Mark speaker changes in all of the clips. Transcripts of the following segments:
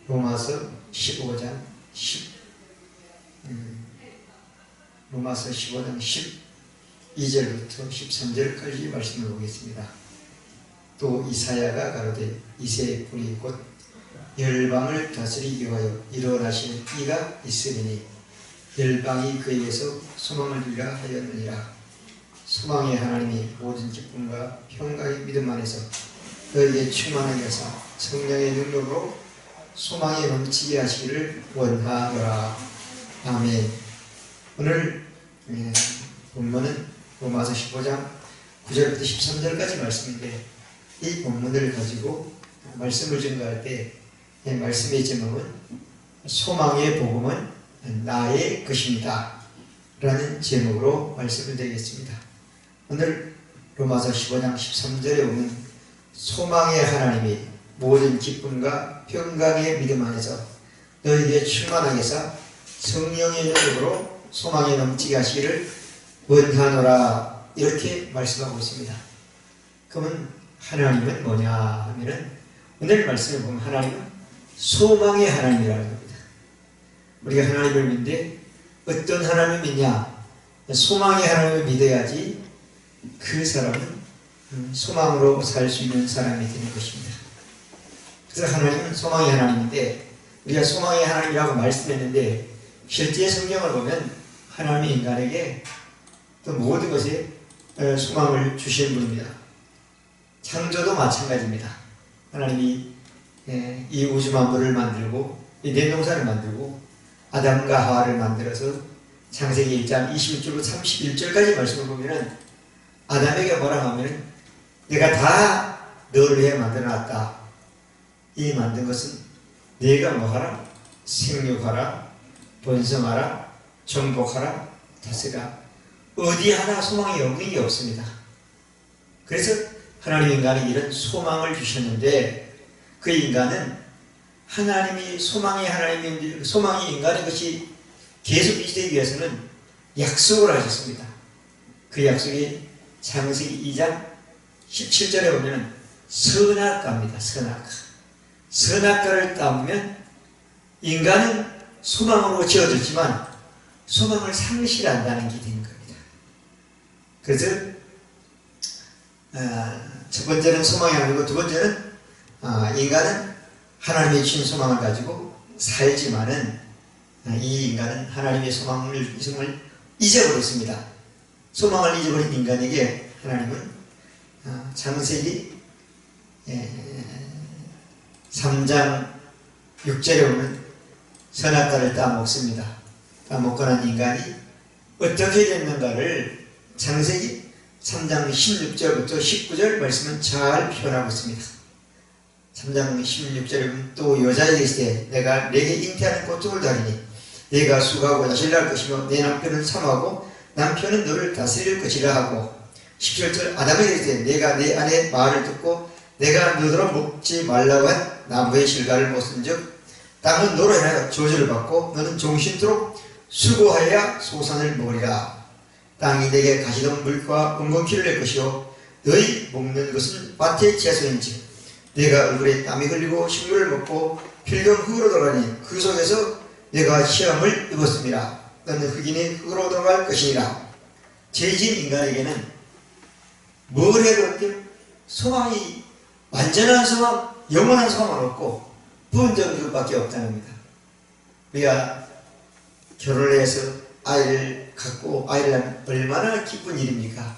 Speaker 1: 로마서 15장 12절부터 13절까지 말씀을 보겠습니다. 또 이사야가 가로되 이새의 뿌리 곧 열방을 다스리기 위하여 일어나신 이가 있으리니 열방이 그에게서 소망을 주리라 하였느니라. 소망의 하나님이 모든 기쁨과 평강의 믿음 안에서 너에게 충만하게 하사 성령의 능력으로 소망에 넘치게 하시기를 원하노라. 아멘. 오늘 본문은 로마서 15장 9절부터 13절까지 말씀인데, 이 본문을 가지고 말씀을 증거할 때 말씀의 제목은 소망의 복음은 나의 것입니다 라는 제목으로 말씀을 드리겠습니다. 오늘 로마서 15장 13절에 보면 소망의 하나님이 모든 기쁨과 평강의 믿음 안에서 너희에게 충만하게 해서 성령의 능력으로 소망에 넘치게 하시기를 원하노라, 이렇게 말씀하고 있습니다. 그러면 하나님은 뭐냐 하면은, 오늘 말씀을 보면 하나님은 소망의 하나님이라는 겁니다. 우리가 하나님을 믿는데 어떤 하나님을 믿냐? 소망의 하나님을 믿어야지 그 사람은 소망으로 살 수 있는 사람이 되는 것입니다. 그래서 하나님은 소망의 하나님인데, 우리가 소망의 하나님이라고 말씀했는데 실제 성경을 보면 하나님이 인간에게 또 모든 것에 소망을 주시는 분입니다. 창조도 마찬가지입니다. 하나님이 이 우주 만물을 만들고 이 넷동산을 만들고 아담과 하와를 만들어서 창세기 1장 21절부터 31절까지 말씀을 보면 아담에게 뭐라고 하면 내가 다 너를 위해 만들어놨다. 이 만든 것은 네가 뭐하라? 생육하라, 번성하라, 정복하라, 다스리라. 어디 하나 소망이 없는 게 없습니다. 그래서 하나님 인간에게 이런 소망을 주셨는데, 그 인간은 하나님이 소망이 하나님인지 소망이 인간의 것이 계속 유지되기 위해서는 약속을 하셨습니다. 그 약속이 창세기 2장 17절에 보면 선악과입니다. 선악과. 선악과를 따보면 인간은 소망으로 지어졌지만 소망을 상실한다는 게 된 겁니다. 그래서 첫 번째는 소망이 아니고, 두 번째는 인간은 하나님의 주신 소망을 가지고 살지만은 이 인간은 하나님의 소망을 잊어버렸습니다. 소망을 잊어버린 인간에게 하나님은 창세기 3장 6절에 보면 선악과를 따먹습니다. 따먹고 난 인간이 어떻게 됐는가를 창세기 3장 16절부터 19절 말씀은 잘 표현하고 있습니다. 3장 16절에 보면 또 여자에게 이르시되 내가 내게 잉태하는 고통을 다리니 내가 수고하고 자식을 낳을 것이며 내 남편을 사모하고 남편은 너를 다스릴 것이라 하고, 17절 아담에게 이르시되 내가 내 아내 말을 듣고 내가 너더러 먹지 말라고 한 나무의 실과를 먹은즉 땅은 너로 인하여 저주를 받고 너는 종신토록 수고하여야 소산을 먹으리라. 땅이 내게 가시던 물과 은근키를 낼 것이요 너희 먹는 것은 밭의 채소인지 내가 얼굴에 땀이 흘리고 식물을 먹고 필경 흙으로 들어가니 그 속에서 내가 시험을 입었습니다. 너는 흑인이 흙으로 들어갈 것이니라. 죄진 인간에게는 뭘 해도 어때요? 소망이, 완전한 소망, 영원한 소망은 없고 부분적인 것밖에 없다는 겁니다. 우리가 결혼을 해서 아이를 갖고 아이를 낳으면 얼마나 기쁜 일입니까?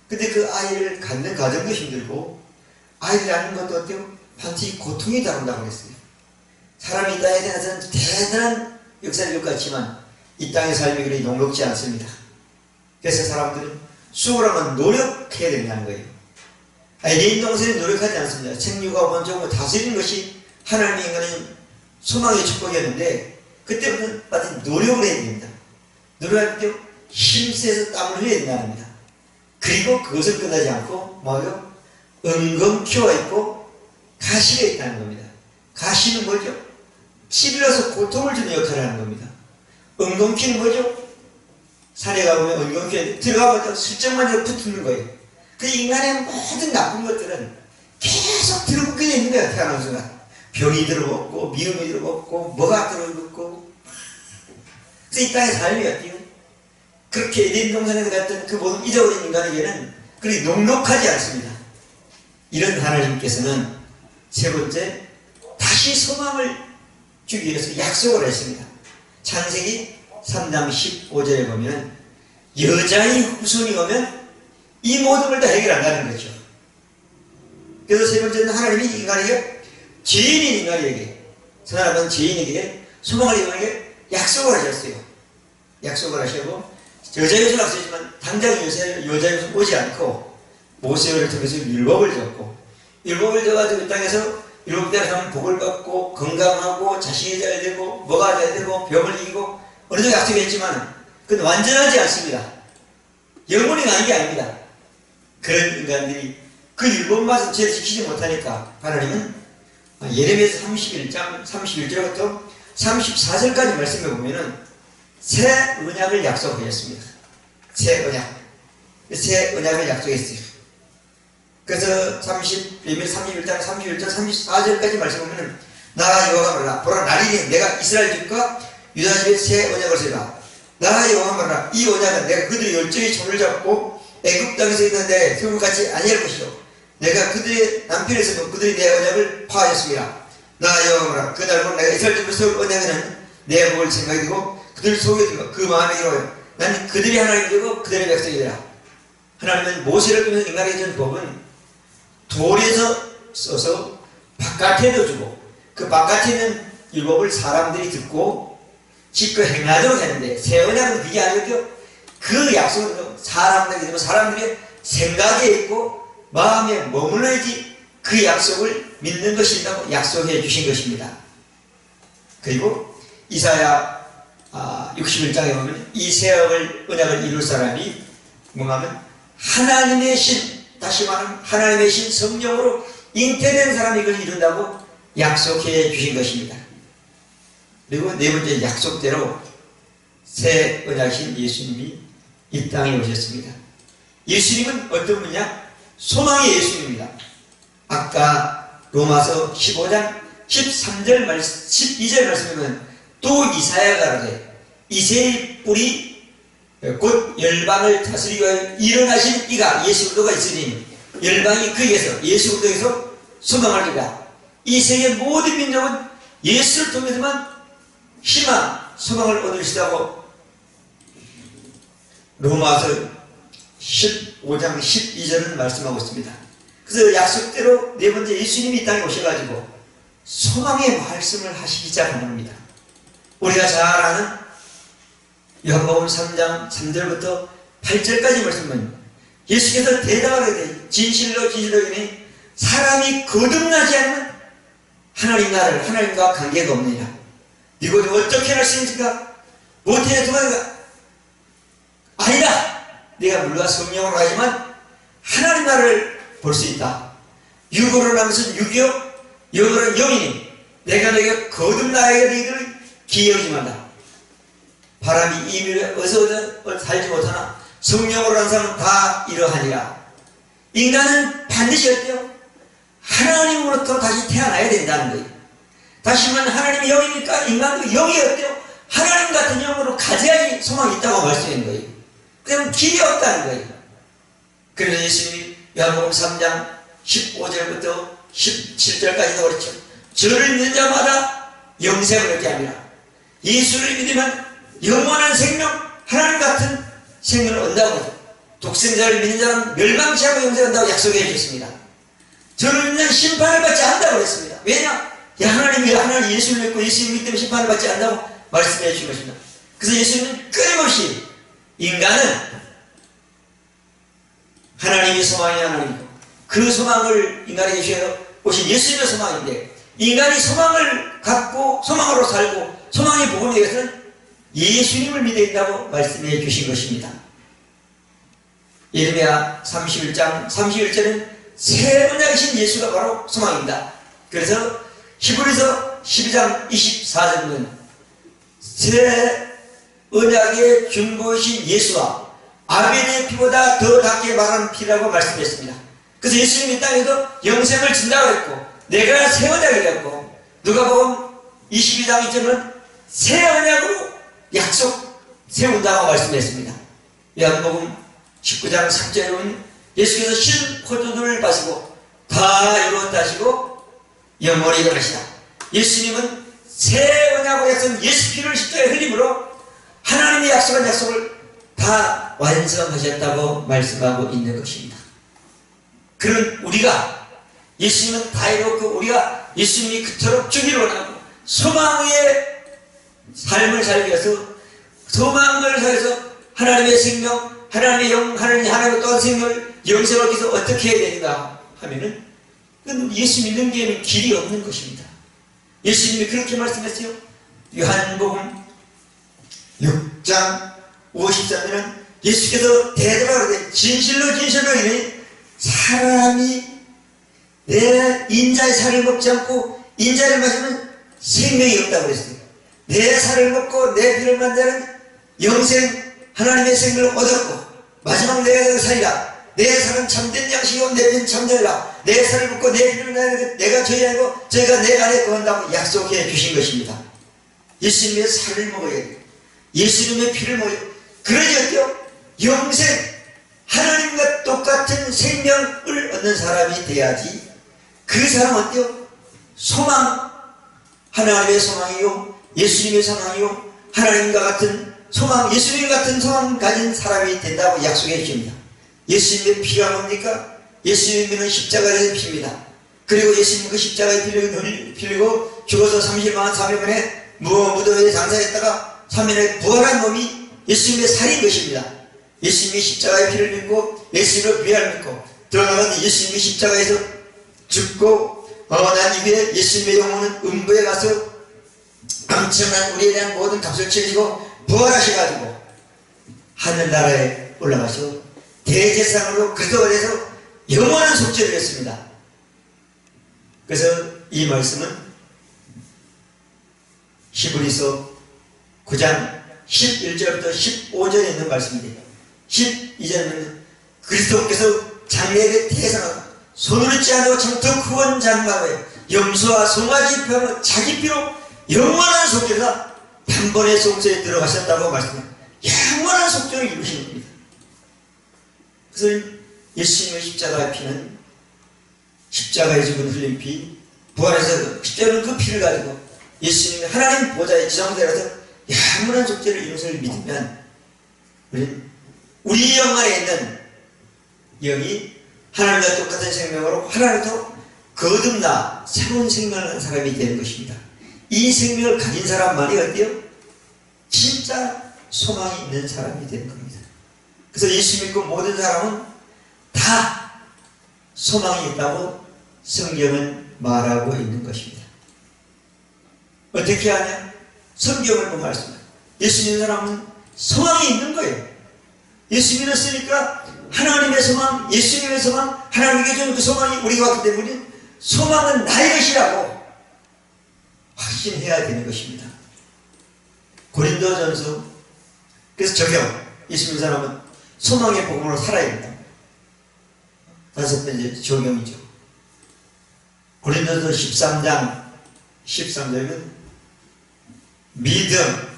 Speaker 1: 근데 그 아이를 갖는 과정도 힘들고 아이를 낳는 것도 어때요? 반드시 고통이 다룬다고 했어요. 사람이 이 땅에 대해서는 대단한 역사를 겪었지만 이 땅의 삶이 그리 녹록지 않습니다. 그래서 사람들은 수고라면 노력해야 된다는 거예요. 개인 동생이 노력하지 않습니다. 생육하고 번성하고 다스리는 것이 하나님의 인간의 소망의 축복이었는데 그때부터는 반드시 노력을 해야 됩니다. 노력할 때 힘쓰서 땀을 흘려야 된다는 겁니다. 그리고 그것을 끝나지 않고 뭐요? 은검키가 있고 가시가 있다는 겁니다. 가시는 뭐죠? 찔러서 고통을 주는 역할을 하는 겁니다. 은검키는 뭐죠? 산에 가보면 은검키에 들어가보면 슬쩍만 붙는 거예요. 그 인간의 모든 나쁜 것들은 계속 들어붙게 되는 거예요. 태어난 순간. 병이 들어먹고 미움이 들어먹고 뭐가 들어먹고, 그래서 이 땅의 삶이 어때요? 그렇게 에덴 동산에서 갔던 그 모든 잊어버린 인간에게는 그렇게 녹록하지 않습니다. 이런 하나님께서는 세 번째, 다시 소망을 주기 위해서 약속을 했습니다. 창세기 3장 15절에 보면 여자의 후손이 오면 이 모든 걸 다 해결한다는 거죠. 그래서 세 번째는 하나님이 인간에게, 죄인인 인간에게, 선하는 죄인에게, 소망을 인간에게 약속을 하셨어요. 약속을 하시고, 여자의 후손 쓰지만 당장 여자의 후손 오지 않고 모세를 통해서 율법을 줬고, 율법을 줘가지고 이 땅에서 일곱 대를 하면 복을 받고 건강하고 자식이 잘 되고 뭐가 잘 되고 병을 이기고 어느 정도 약속했지만 그건 완전하지 않습니다. 영원히 가는 게 아닙니다. 그런 인간들이 그 율법만을 제대로 지키지 못하니까 하나님은 예레미야서 31장 31절부터 34절까지 말씀해 보면은 새 언약을 약속하였습니다. 새 언약. 새 언약을 약속했어요. 그래서 예레미야 31장 31절 34절까지 말씀하면은 나 여호와가 말라 보라 날이니 내가 이스라엘 집과 유다 집에 새 언약을 세우라. 나 여호와가 말라 이 언약은 내가 그들의 열정의 손을 잡고 애굽 땅에서 있는데 세움같이 아니할 것이요 내가 그들의 남편에서 그들이 내 언약을 파하였습니다. 나 여호와가 말라 그 날로 내가 이스라엘 집을 세울 언약에는 내 복을 생각이 되고 그들 속에 들고 그 마음에 이루어요. 나는 그들이 하나님이 되고 그들의 백성이 되라. 하나님은 모세를 통해서 인간에게 준 법은 돌에서 써서 바깥에도 주고 그 바깥에 있는 율법을 사람들이 듣고 지켜 행하도록 했는데 새 언약은 그게 아니고요. 그 약속은 사람들의 생각에 있고 마음에 머물러야지 그 약속을 믿는 것이라고 약속해 주신 것입니다. 그리고 이사야 61장에 보면 이 새 언약을 이룰 사람이 뭐냐면 하나님의 신, 다시 말하면 하나님의 신 성령으로 잉태된 사람이 이걸 이룬다고 약속해 주신 것입니다. 그리고 네 번째 약속대로 새 언약이신 예수님이 이 땅에 오셨습니다. 예수님은 어떤 분이냐? 소망의 예수님입니다. 아까 로마서 15장 13절 12절 말씀에는 또 이사야가 가로되 이새의 뿔이 곧 열방을 다스리기 위하여 일어나신 이가 예수 그리스도가 있으니 열방이 그에게서 예수 그리스도에서 소망을 주라. 이 세계 모든 민족은 예수를 통해서만 희망, 소망을 얻을 수 있다고 로마서 15장 12절은 말씀하고 있습니다. 그래서 약속대로 네 번째 예수님이 이 땅에 오셔가지고 소망의 말씀을 하시기 시작한 겁니다. 우리가 잘 아는 요한복음 3장 3절부터 8절까지 말씀은 예수께서 대답하게 돼 진실로 진실로 사람이 거듭나지 않으면 하나님 나라를 하나님과 관계가 없느니라. 이것을 어떻게 할 수 있습니까? 못해 도망가 아니다. 내가 물과 성령으로 가지만 하나님 나라를 볼 수 있다. 육으로 하는 것은 육이요 영으로는 영이니 내가 너희가 거듭나야 너희들을 기여하지 말라. 바람이 이밀에 어서 살지 못하나 성령으로 한 사람은 다 이러하니라. 인간은 반드시 어때요? 하나님으로부터 다시 태어나야 된다는 거예요. 다시 말하면 하나님이 영이니까 인간도 영이 어때요? 하나님 같은 영으로 가져야지 소망이 있다고 말씀하는 거예요. 그러면 길이 없다는 거예요. 그래서 예수님이 요한복음 3장 15절부터 17절까지도 그렇죠. 저를 믿는 자마다 영생을 얻게 합니다. 예수를 믿으면 영원한 생명, 하나님 같은 생명을 얻는다고 하죠. 독생자를 믿는 자는 멸망치 않고 영생을 얻는다고 약속해 주셨습니다. 저를 믿는 심판을 받지 않는다고 했습니다. 왜냐? 하나님 예수를 믿고 예수를 믿기 때문에 심판을 받지 않는다고 말씀해 주신 것입니다. 그래서 예수님은 끊임없이 인간은 하나님의 소망이 하나님이고 그 소망을 인간에게 주셔서 오신 예수님의 소망인데 인간이 소망을 갖고 소망으로 살고 소망의 복음에 대해서는 예수님을 믿어야 된다고 말씀해 주신 것입니다. 예레미야 31장 31절은 새 언약이신 예수가 바로 소망입니다. 그래서 히브리서 12장 24절은 새 언약의 중보이신 예수와 아벨의 피보다 더 낫게 말한 피라고 말씀했습니다. 그래서 예수님이 이 땅에서 영생을 준다고 했고 내가 새 언약이라고 누가복음 22장 2절은 새 언약으로 약속 세운다고 말씀했습니다. 요한복음 19장 3절에 보면 예수께서 신 포도주를 마시고 다 이루었다 하시고 영원히 일어나시다. 예수님은 새 언약으로 약속한 예수 피를 십자가에 흘림으로 하나님의 약속한 약속을 다 완성하셨다고 말씀하고 있는 것입니다. 그런 우리가 예수님은 다 이뤘고 우리가 예수님이 그토록 주기를 원하고 소망의 삶을 살기 위해서 소망을 살아서 하나님의 생명, 하나님의 영, 하나님의 또한 생명을 영생을 위해서 어떻게 해야 되는가 하면은 그건 예수 믿는 게는 길이 없는 것입니다. 예수님이 그렇게 말씀했어요. 요한복음 6장 53절은 예수께서 대답하되 진실로 진실로 이르니 사람이 내 인자의 살을 먹지 않고 인자를 마시면 생명이 없다고 그랬어요. 내 살을 먹고 내 피를 마신 자는 영생 하나님의 생명을 얻었고 마지막 내가 살리라. 내 살은 참된 양식이고 내 피는 참되리라. 내 살을 먹고 내 피를 마시는 내가 저희 아니고 저희가 내 안에 거한다고 약속해 주신 것입니다. 예수님의 살을 먹어야 돼요. 예수님의 피를 먹어야 돼요. 그러니 어때요? 영생 하나님과 똑같은 생명을 얻는 사람이 돼야지. 그 사람은 어때요? 소망 하나님의 소망이요 예수님의 소망이요 하나님과 같은 소망 예수님 같은 소망 가진 사람이 된다고 약속해 주십니다. 예수님의 피가 뭡니까? 예수님은 십자가의 피입니다. 그리고 예수님 그 십자가의 피를 빌리고 죽어서 30만 3일 만에 무덤에 장사했다가 3일에 부활한 몸이 예수님의 살인 것입니다. 예수님이 십자가의 피를 믿고 예수님을 부활을 믿고 들어가서 예수님이 십자가에서 죽고 난 이후에 예수님의 영혼은 음부에 가서 엄청난 우리에 대한 모든 값을 치르시고 부활하셔가지고 하늘나라에 올라가시고 대제사장으로 거듭해서 영원한 속죄를 했습니다. 그래서 이 말씀은 히브리서 9장 11절부터 15절에 있는 말씀입니다. 12절은 그리스도께서 장래에 대해서 손으로 찌하고 정통 구원 장막에 염소와 송아지 피로 자기 피로 영원한 속죄가 단번에 속죄에 들어가셨다고 말씀합니다. 영원한 속죄를 이루신 겁니다. 그래서 예수님의 십자가의 피는 십자가에 죽은 흘린 피 부활해서 십자가는 그 피를 가지고 예수님이 하나님 보좌의 지성대라서 영원한 속죄를 이루는 것을 믿으면 우리 영 안에 있는 영이 하나님과 똑같은 생명으로 하나님부터 거듭나 새로운 생명을 한 사람이 되는 것입니다. 이 생명을 가진 사람만이 어때요? 진짜 소망이 있는 사람이 되는 겁니다. 그래서 예수 믿고 모든 사람은 다 소망이 있다고 성경은 말하고 있는 것입니다. 어떻게 하냐? 성경을 보면 말씀합니다. 예수 믿는 사람은 소망이 있는 거예요. 예수 믿었으니까 하나님의 소망, 예수님의 소망, 하나님께 준 그 소망이 우리가 왔기 때문에 소망은 나의 것이라고 확신해야 되는 것입니다. 고린도전서 그래서 적용 예수 믿는 사람은 소망의 복음으로 살아야 된다. 다섯 번째 적용이죠. 고린도서 13장 13절은 믿음,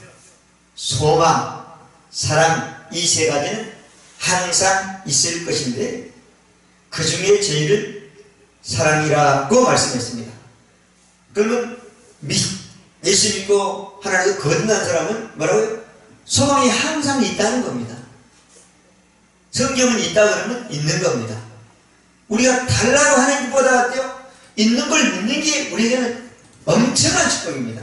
Speaker 1: 소망, 사랑 이 세 가지는 항상 있을 것인데 그 중에 제일은 사랑이라고 말씀했습니다. 그러면 예수 믿고 하나님을 거듭난 사람은 뭐라고요? 소망이 항상 있다는 겁니다. 성경은 있다 그러면 있는 겁니다. 우리가 달라고 하는 것보다 어때요? 있는 걸 믿는 게 우리에게는 엄청난 축복입니다.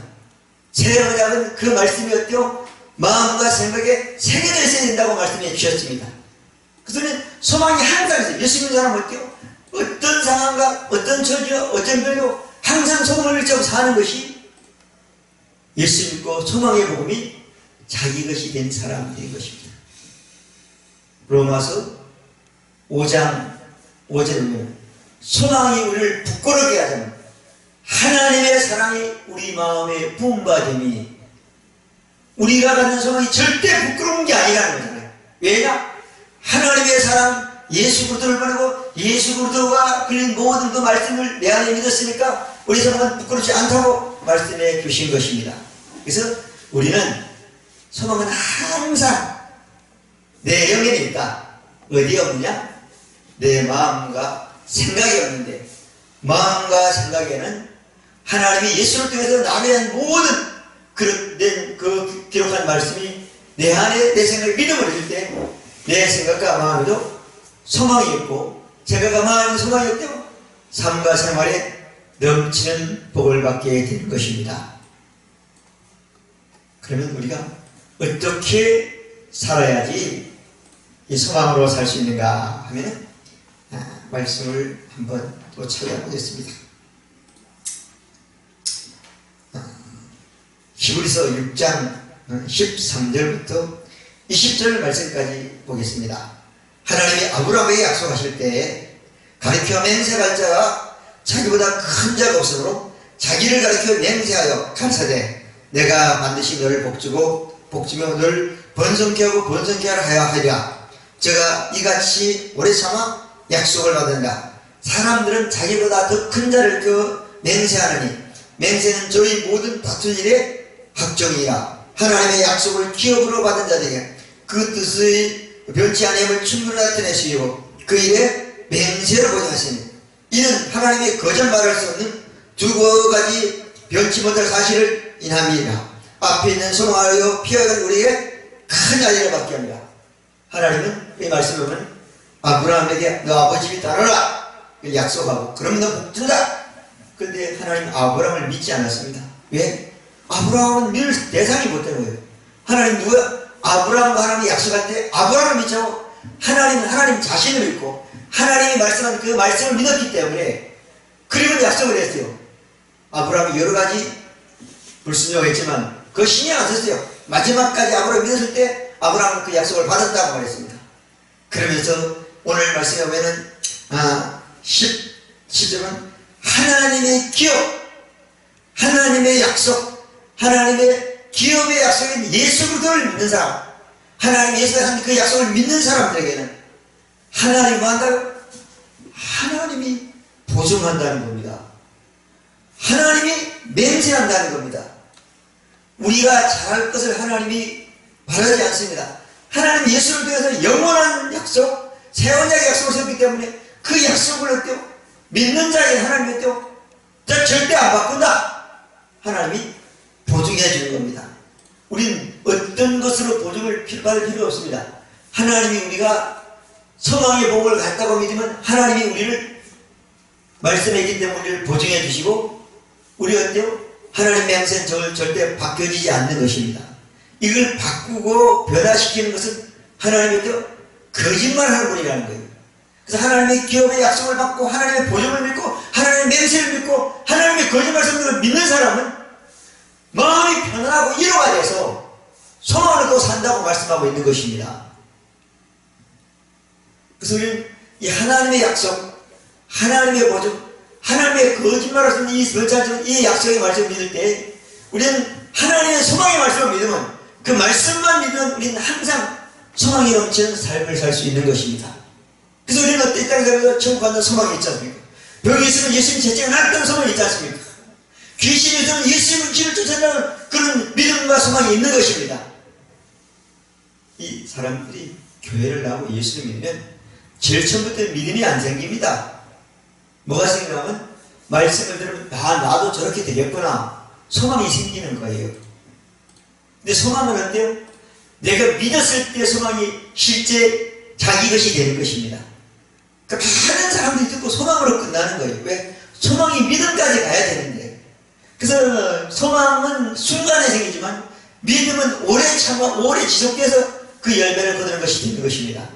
Speaker 1: 새 언약은 그 말씀이 어때요? 마음과 생각에 새겨져 있어야 된다고 말씀해 주셨습니다. 그래서 소망이 항상 있어요. 예수 믿는 사람은 어때요? 어떤 상황과 어떤 처지와 어떤 별로 항상 소망을 가지고 사는 것이 예수 믿고 소망의 복음이 자기 것이 된 사람이 된 것입니다. 로마서 5장 5절에 보면 소망이 우리를 부끄럽게 하자면 하나님의 사랑이 우리 마음에 부음받음이 우리가 갖는 소망이 절대 부끄러운 게 아니라는 거잖아요. 왜냐? 하나님의 사랑 예수 그리스도를 보내고 예수 그리스도가 그린 모든 그 말씀을 내 안에 믿었으니까 우리 소망은 부끄럽지 않다고 말씀해 주신 것입니다. 그래서 우리는 소망은 항상 내 영에 있다. 어디에 없느냐? 내 마음과 생각이 없는데, 마음과 생각에는 하나님이 예수를 통해서 나에 대한 모든 그 기록한 말씀이 내 안에 내 생각에 믿음을 줄 때 내 생각과 마음에도 소망이 있고, 생각과 마음에 소망이 있고 삶과 생활에 넘치는 복을 받게 되는 것입니다. 그러면 우리가 어떻게 살아야지 이 소망으로 살 수 있는가 하면 말씀을 한번 또 찾아보겠습니다. 히브리서 6장 13절부터 20절 말씀까지 보겠습니다. 하나님이 아브라함에게 약속하실 때에 가르쳐 맹세할 자가 자기보다 큰 자가 없으므로 자기를 가르쳐 맹세하여 가르치되 내가 반드시 너를 복주고 복주며 너를 번성케 하고 번성케 하려 하리라. 제가 이같이 오래 참아 약속을 받은다. 사람들은 자기보다 더 큰 자를 맹세하느니 맹세는 저희 모든 다툴 일의 확정이라. 하나님의 약속을 기업으로 받은 자들에게 그 뜻의 변치 아니함을 충분히 나타내시고 그 일에 맹세를 보장하시니 이는 하나님의 거짓말할 수 없는 두 가지 변치 못할 사실을 인함이라. 앞에 있는 소망하여 피어간 우리에게 큰 아이를 받게 합니다. 하나님은 이 말씀을 보면 아브라함에게 너 아버지 집 따르라 약속하고 그러면 너 복 준다. 그런데 하나님 아브라함을 믿지 않았습니다. 왜? 아브라함은 믿을 대상이 못 되는 거예요. 하나님 누구야? 아브라함과 하나님이 약속할 때 아브라함을 믿지 않고 하나님 자신을 믿고 하나님이 말씀한 그 말씀을 믿었기 때문에 그리고 약속을 했어요. 아브라함이 여러 가지 불순종을 했지만 그 신경 안 썼어요. 마지막까지 아브라함을 믿었을 때 아브라함은 그 약속을 받았다고 말했습니다. 그러면서 오늘 말씀에 보면은 10절은 하나님의 기업, 하나님의 약속, 하나님의 기업의 약속인 예수 그리스도를 믿는 사람, 하나님 예수가 한 그 약속을 믿는 사람들에게는 하나님이 뭐 한다고? 하나님이 보증한다는 겁니다. 하나님이 맹세한다는 겁니다. 우리가 잘할 것을 하나님이 바라지 않습니다. 하나님 예수를 통해서 영원한 약속, 새 언약의 약속을 세웠기 때문에 그 약속을 어때요? 믿는 자에게 하나님이 어때요? 절대 안 바꾼다. 하나님이 보증해 주는 겁니다. 우린 어떤 것으로 보증을 받을 필요 없습니다. 하나님이 우리가 소망의 복을 갖다고 믿으면 하나님이 우리를 말씀했기 때문에 우리를 보증해 주시고 우리 어때요? 하나님 맹세는 절대 바뀌어지지 않는 것입니다. 이걸 바꾸고 변화시키는 것은 하나님이 어때요? 거짓말하는 분이라는 거예요. 그래서 하나님의 기업의 약속을 받고 하나님의 보증을 믿고 하나님의 맹세를 믿고 하나님의 거짓말 성경을 믿는 사람은 마음이 편안하고 위로가 돼서 소망을 또 산다고 말씀하고 있는 것입니다. 그래서 우리는 이 하나님의 약속, 하나님의 보증, 하나님의 거짓말을 쓰는 이 약속의 말씀을 믿을 때 우리는 하나님의 소망의 말씀을 믿으면 그 말씀만 믿으면 우리는 항상 소망이 넘치는 삶을 살 수 있는 것입니다. 그래서 우리는 이 땅에 살면서 천국 가는 소망이 있지 않습니까? 병이 있으면 예수님 제자가 낫던 소망이 있지 않습니까? 귀신이 있으면 예수님을 길을 쫓아내는 그런 믿음과 소망이 있는 것입니다. 이 사람들이 교회를 나오고 예수를 믿으면 제일 처음부터 믿음이 안 생깁니다. 뭐가 생기냐면 말씀을 들으면 나도 저렇게 되겠구나 소망이 생기는 거예요. 근데 소망은 어때요? 내가 믿었을 때 소망이 실제 자기 것이 되는 것입니다. 그러니까 많은 사람들이 듣고 소망으로 끝나는 거예요. 왜? 소망이 믿음까지 가야 되는데. 그래서 소망은 순간에 생기지만 믿음은 오래 참아 오래 지속돼서 그 열매를 거두는 것이 되는 것입니다.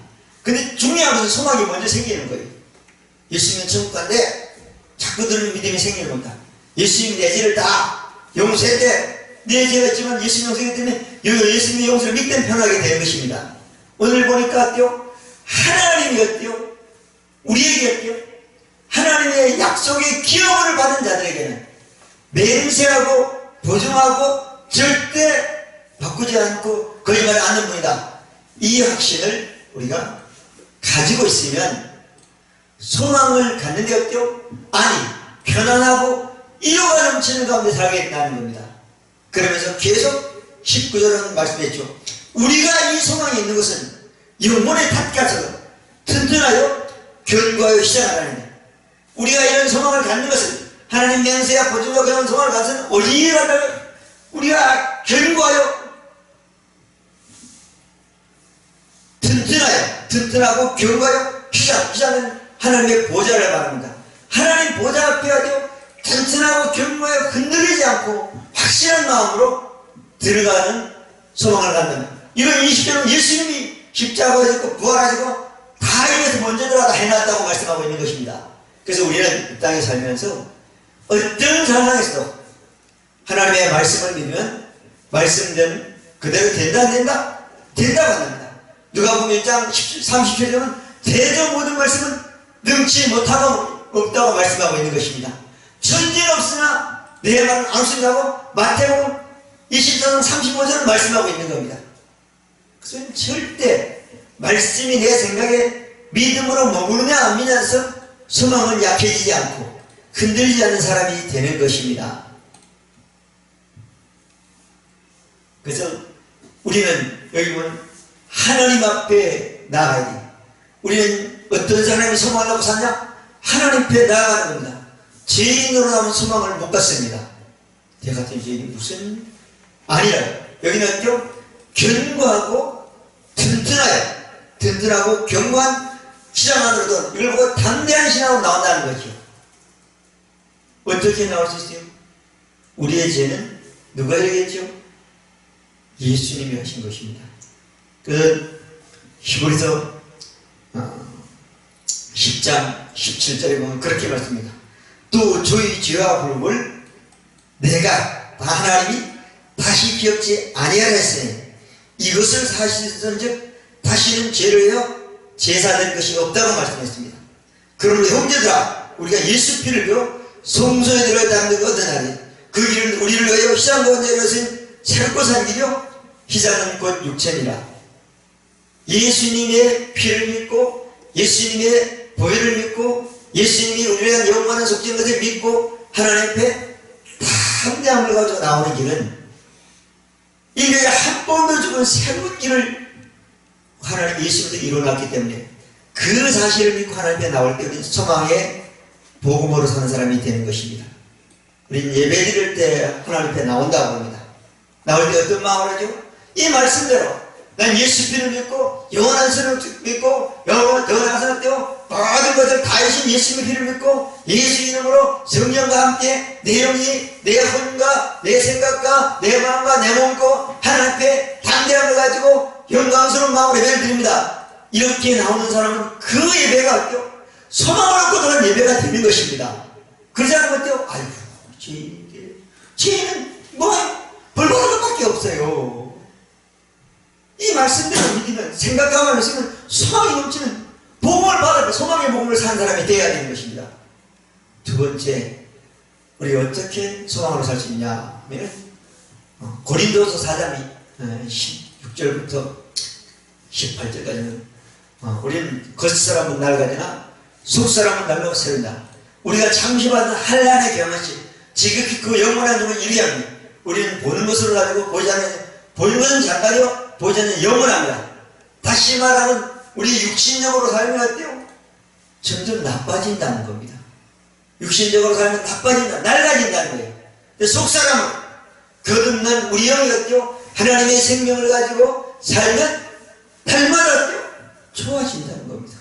Speaker 1: 근데 중요한 것은 소망이 먼저 생기는 거예요. 예수님 천국 간데 자꾸 들으면 믿음이 생기는 겁니다. 예수님 내 죄를 다 용서했대. 내 죄가 있지만 예수님 용서했기 때문에 예수님의 용서를 믿든 편하게 되는 것입니다. 오늘 보니까 어때요? 하나님이 어때요? 우리에게 어때요? 하나님의 약속의 기업을 받은 자들에게는 맹세하고 보증하고 절대 바꾸지 않고 거짓말을 않는 분이다. 이 확신을 우리가 가지고 있으면 소망을 갖는 게 어때요? 아니 편안하고 이유가 넘치는 가운데 살겠다는 겁니다. 그러면서 계속 19절은 말씀했죠. 우리가 이 소망이 있는 것은 영혼의 탑 같아서 튼튼하여 견고하여 시작하라는 것. 우리가 이런 소망을 갖는 것은 하나님 맹세와 보증과 그런 소망을 갖는 것은 오직 우리가 견고하여 튼튼하고 견고하여 시작은 하나님의 보좌를 말합니다. 하나님 보좌 앞에 가지고 튼튼하고 견고하여 흔들리지 않고 확실한 마음으로 들어가는 소망을 갖는다. 이런 20절은 예수님이 십자가에 있고 부활하시고 다 이래서 먼저 들어가다 해놨다고 말씀하고 있는 것입니다. 그래서 우리는 이 땅에 살면서 어떤 상황에서도 하나님의 말씀을 믿으면 말씀대로 그대로 된다 안 된다? 된다고 합니다. 누가복음 1장 30절에 보면 대저 모든 말씀은 능치 못하고 없다고 말씀하고 있는 것입니다. 천지는 없으나 내 말은 안 쓴다고 마태복음 24장 35절은 말씀하고 있는 겁니다. 그래서 절대 말씀이 내 생각에 믿음으로 머무르냐 안 믿냐서 소망은 약해지지 않고 흔들리지 않는 사람이 되는 것입니다. 그래서 우리는 여기 보면 하나님 앞에 나가야 돼. 우리는 어떤 사람이 소망하려고 사냐? 하나님 앞에 나아가는 겁니다. 죄인으로 남은 소망을 못 갖습니다. 대 같은 죄인이 무슨 아니라요. 여기는 좀 견고하고 튼튼하고 견고한 신앙 안으로도 이걸 보고 담대한 신앙으로 나온다는 거죠. 어떻게 나올 수 있어요? 우리의 죄는 누가 해결했죠? 예수님이 하신 것입니다. 그 히브리서 10장 17절에 보면 그렇게 말씀합니다. 또 저희 죄와 불법을 내가 하나님이 다시 기억지 아니하라 했으니 이것을 사실은즉 다시는 죄를 해요 제사될 것이 없다고 말씀했습니다. 그러므로 형제들아 우리가 예수 피를 비워 성소에 들어야 담는 얻으나니 그 길은 우리를 위하여 희생 가운데 이것은 새롭고 산 길이요 희생은 곧 육체니라. 예수님의 피를 믿고 예수님의 보혈을 믿고 예수님이 우리를 위한 영원한 속죄인 것을 믿고 하나님 앞에 담대함을 가지고 나오는 길은 인류에 한 번도 죽은 새로운 길을 하나님 예수님도 이루어놨기 때문에 그 사실을 믿고 하나님 앞에 나올 때 우리는 소망의 복음으로 사는 사람이 되는 것입니다. 우리는 예배 드릴 때 하나님 앞에 나온다고 합니다. 나올 때 어떤 마음을 하죠? 이 말씀대로 난 예수 피를 믿고 영원한 선을 믿고 영원한 선을 떼고 모든 것을 다 하신 예수님의 피를 믿고 예수 이름으로 성령과 함께 내 영이 내 혼과 내 생각과 내 마음과 내 몸과 하나님 앞에 담대함을 가지고 영광스러운 마음으로 예배를 드립니다. 이렇게 나오는 사람은 그 예배가 어때요? 소망을 얻고 들어간 예배가 되는 것입니다. 그러지 않으면 어때요? 아이고 죄는 뭐예요? 벌 받는 것밖에 없어요. 이 말씀대로 믿으면 생각하면 있으면 소망이 넘치는 복음을 받을 때 소망의 복음을 사는 사람이 되어야 되는 것입니다. 두 번째 우리 어떻게 소망으로 살 수 있냐 하면 고린도서 4장 16절부터 18절까지는 우리는 겉사람은 낡아지나 속사람은 낡고 새로다. 우리가 잠시 받은 한란의 경험치 지극히 그 영원한 점을 이루하니 우리는 보는 것으로 가지고 보이는 것은 잠깐이요 보자는 영원합니다. 다시 말하면 우리 육신적으로 살면 어때요? 점점 나빠진다는 겁니다. 육신적으로 살면 나빠진다, 낡아진다는 거예요. 근데 속사람은 거듭난 우리 영이 어때요? 하나님의 생명을 가지고 살면 날마다 어때요? 좋아진다는 겁니다.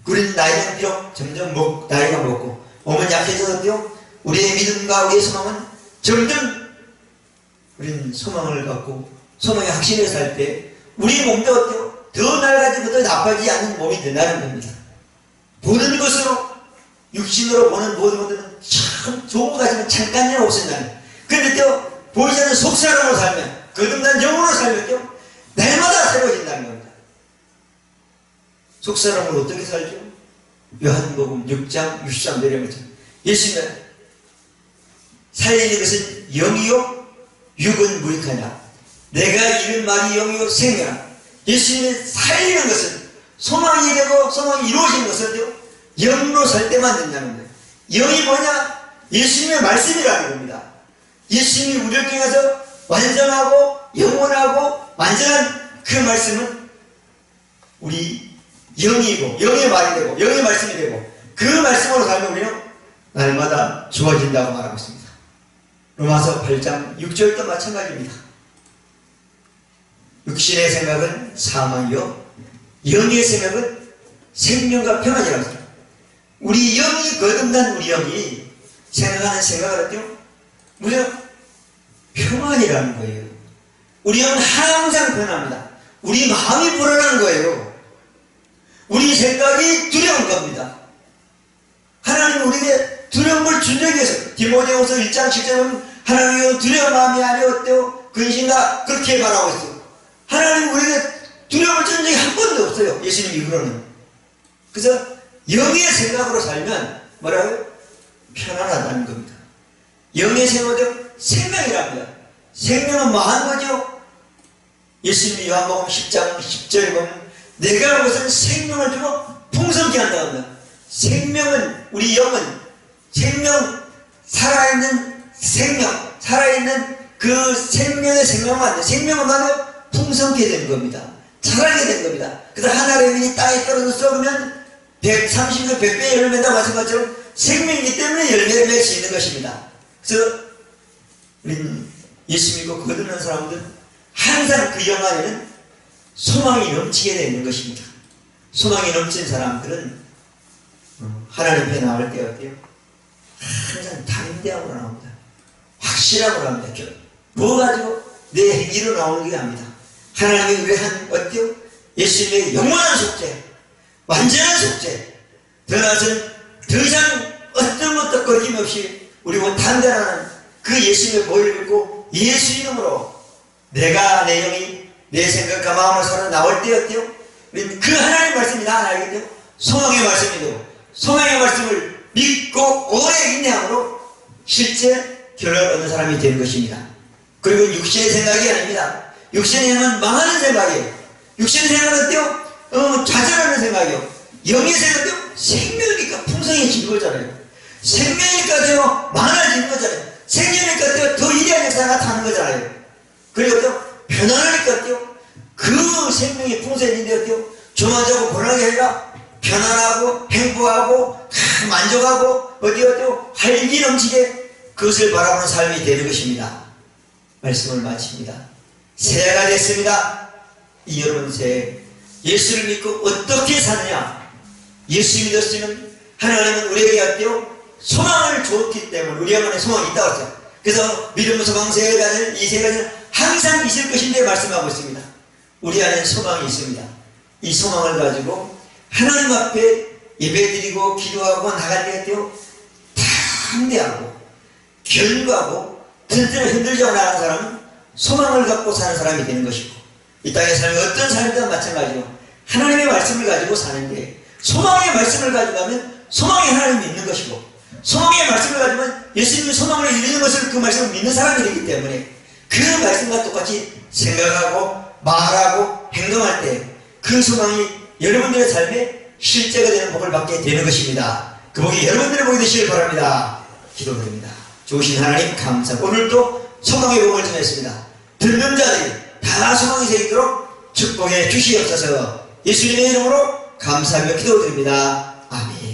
Speaker 1: 우리는 나이는 비록 점점 나이가 먹고 몸은 약해져서 어때요? 우리의 믿음과 우리의 소망은 점점 우리는 소망을 갖고 소망의 확신을 살 때 우리 몸도 어때요? 더 낡아지고 더 나빠지지 않는 몸이 된다는 겁니다. 보는 것으로 육신으로 보는 모든 것들은 참 좋은 것 같지만 잠깐이나 없어진다는. 그런데 또 보이지 않는 속사람으로 살면 거듭난 영으로 살면 또 날마다 새로워진다는 겁니다. 속사람으로 어떻게 살죠? 요한복음 6장 63절에 말씀 예수님은 살리는 것은 영이요 육은 무익하냐 내가 이른 말이 영이요 생명이라. 예수님이 살리는 것은 소망이 되고 소망이 이루어지는 것은 영으로 살 때만 된다는 거예요. 영이 뭐냐? 예수님의 말씀이라는 겁니다. 예수님이 우리를 통해서 완전하고 영원하고 완전한 그 말씀은 우리 영이고 영의 말이 되고 영의 말씀이 되고 그 말씀으로 살면 우리는 날마다 좋아진다고 말하고 있습니다. 로마서 8장 6절도 마찬가지입니다. 육신의 생각은 사망이요 영의 생각은 생명과 평안이라고 합니다. 우리 영이 거듭난 우리 영이 생각하는 생각을 할때요 무슨 평안이라는 거예요. 우리 영은 항상 변합니다. 우리 마음이 불안한 거예요. 우리 생각이 두려운 겁니다. 하나님은 우리에게 두려움을 준 적이 있어요. 디모데후서 1장 7절에 보면 하나님은 두려운 마음이 아니었대요. 근심과 그렇게 말하고 있어요. 하나님은 우리에게 두려움을 준 적이 한 번도 없어요. 예수님 이후로는. 그래서 영의 생각으로 살면 뭐라고요? 편안하다는 겁니다. 영의 생각은 생명이랍니다. 생명은 뭐한 거죠? 예수님이 요한복음 10장 10절에 보면 내가 무슨 생명을 주고 풍성케 한다고 합니다. 생명은 우리 영은 생명 살아있는 생명 살아있는 그 생명의 생명만 생명은 바로 풍성케 되는 겁니다. 자라게 되는 겁니다. 그래서 하늘의云이 땅에 떨어져 썩으면 130배 100배의 열매를 맺는다고 하신 것처럼 생명이기 때문에 열매를 맺을 수 있는 것입니다. 그래서 우리는 예수 믿고 거듭난 사람들은 항상 그 영 안에는 소망이 넘치게 되는 것입니다. 소망이 넘친 사람들은 하나님 앞에 나올 때 어때요? 항상 담대하고 나옵니다. 확실하고 나옵니다. 뭐 가지고 내 행위로 나오는 게 아닙니다. 하나님이 우리 한 어때요? 예수님의 영원한 속죄, 완전한 속죄, 더 나아가서는 더 이상 어떤 것도 거침없이 우리고 단단한 그 예수님의 보혈을 믿고 예수 이름으로 내가 내 영이 내 생각과 마음을 서로 나올 때 어때요? 그 하나님의 말씀이 나아나겠죠? 소망의 말씀이 되고 소망의 말씀을 믿고 오래 인내함으로 실제 결론을 얻는 사람이 되는 것입니다. 그리고 육신의 생각이 아닙니다. 육신의 생각은 망하는 생각이에요. 육신의 생각은 어때요? 좌절하는 생각이요. 영의 생각은 생명이니까 풍성해지는 거잖아요. 생명이니까 많아지는 거잖아요. 생명이니까 더 위대한 역사가 나타나는 거잖아요. 그리고 또 편안하니까 그 생명이 풍성해진데 조마조고 고난하게 아니라 편안하고 행복하고 만족하고 어디요 활기 넘치게 그것을 바라보는 삶이 되는 것입니다. 말씀을 마칩니다. 새해가 됐습니다. 이 여러분 새해 예수를 믿고 어떻게 사느냐? 예수 믿었으면 하나님은 우리에게 어때요? 소망을 줬기 때문에 우리 안에 소망이 있다고 했어요. 그래서 믿음 소망 세 가지는 이 세 가지는 항상 있을 것인데 말씀하고 있습니다. 우리 안에 소망이 있습니다. 이 소망을 가지고 하나님 앞에 예배드리고 기도하고 나갈 때 어때요? 담대하고 견고하고 튼튼히 흔들지 않고 나가는 사람은 소망을 갖고 사는 사람이 되는 것이고 이 땅의 삶이 어떤 삶이든 마찬가지로 하나님의 말씀을 가지고 사는데 소망의 말씀을 가지고 가면 소망의 하나님이 있는 것이고 소망의 말씀을 가지면 예수님이 소망을 이루는 것을 그 말씀을 믿는 사람이 되기 때문에 그 말씀과 똑같이 생각하고 말하고 행동할 때 그 소망이 여러분들의 삶에 실제가 되는 복을 받게 되는 것입니다. 그 복이 여러분들의 복이 되시길 바랍니다. 기도드립니다. 좋으신 하나님 감사합니다. 오늘도 소망의 복을 전했습니다. 듣는 자들이 다 소망이 생기도록 축복해 주시옵소서. 예수님의 이름으로 감사하며 기도드립니다. 아멘.